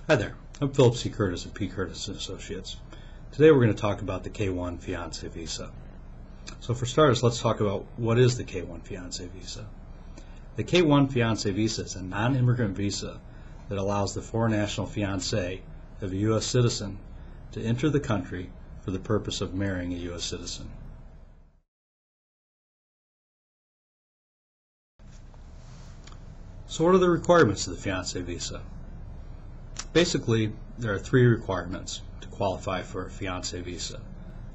Hi there, I'm Philip C. Curtis of P. Curtis & Associates. Today we're going to talk about the K-1 Fiance Visa. So for starters, let's talk about what is the K-1 Fiance Visa. The K-1 Fiance Visa is a non-immigrant visa that allows the foreign national fiancé of a U.S. citizen to enter the country for the purpose of marrying a U.S. citizen. So what are the requirements of the Fiance Visa? Basically, there are three requirements to qualify for a Fiance Visa.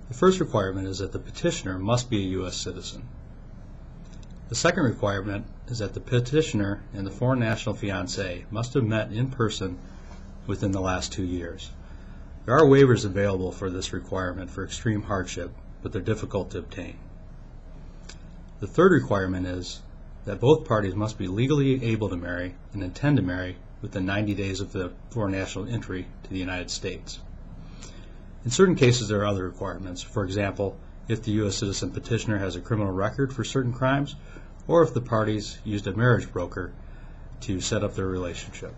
The first requirement is that the petitioner must be a U.S. citizen. The second requirement is that the petitioner and the foreign national fiancé must have met in person within the last 2 years. There are waivers available for this requirement for extreme hardship, but they're difficult to obtain. The third requirement is that both parties must be legally able to marry and intend to marry within 90 days of the foreign national entry to the United States. In certain cases, there are other requirements. For example, if the U.S. citizen petitioner has a criminal record for certain crimes, or if the parties used a marriage broker to set up their relationship.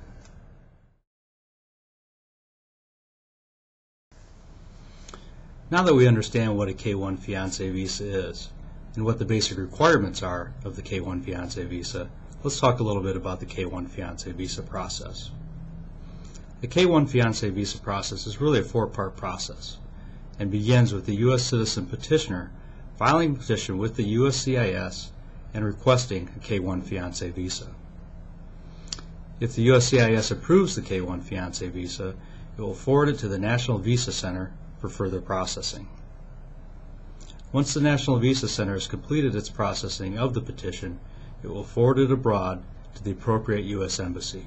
Now that we understand what a K-1 Fiance Visa is, and what the basic requirements are of the K-1 Fiance Visa, let's talk a little bit about the K-1 Fiance Visa process. The K-1 Fiance Visa process is really a four-part process and begins with the U.S. citizen petitioner filing a petition with the USCIS and requesting a K-1 Fiance Visa. If the USCIS approves the K-1 Fiance Visa, it will forward it to the National Visa Center for further processing. Once the National Visa Center has completed its processing of the petition, it will forward it abroad to the appropriate U.S. Embassy.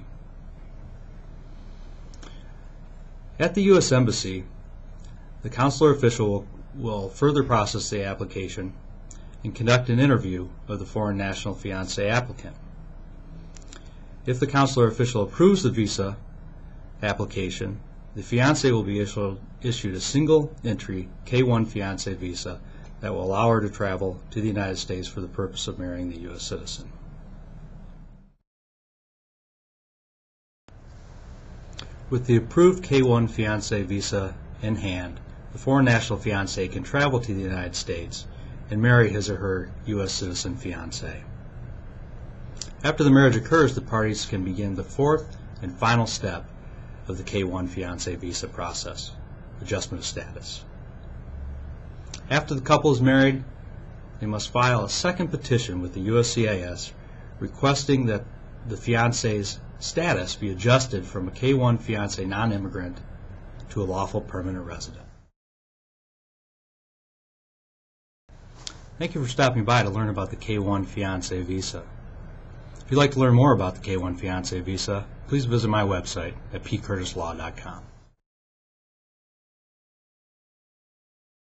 At the U.S. Embassy, the consular official will further process the application and conduct an interview of the foreign national fiancé applicant. If the consular official approves the visa application, the fiancé will be issued a single-entry K-1 Fiancé Visa that will allow her to travel to the United States for the purpose of marrying the U.S. citizen. With the approved K-1 Fiancé Visa in hand, the foreign national fiancé can travel to the United States and marry his or her U.S. citizen fiancé. After the marriage occurs, the parties can begin the fourth and final step of the K-1 Fiancé Visa process, adjustment of status. After the couple is married, they must file a second petition with the USCIS requesting that the fiancé's status be adjusted from a K-1 fiancé non-immigrant to a lawful permanent resident. Thank you for stopping by to learn about the K-1 Fiancé Visa. If you'd like to learn more about the K-1 Fiancé Visa, please visit my website at pcurtislaw.com.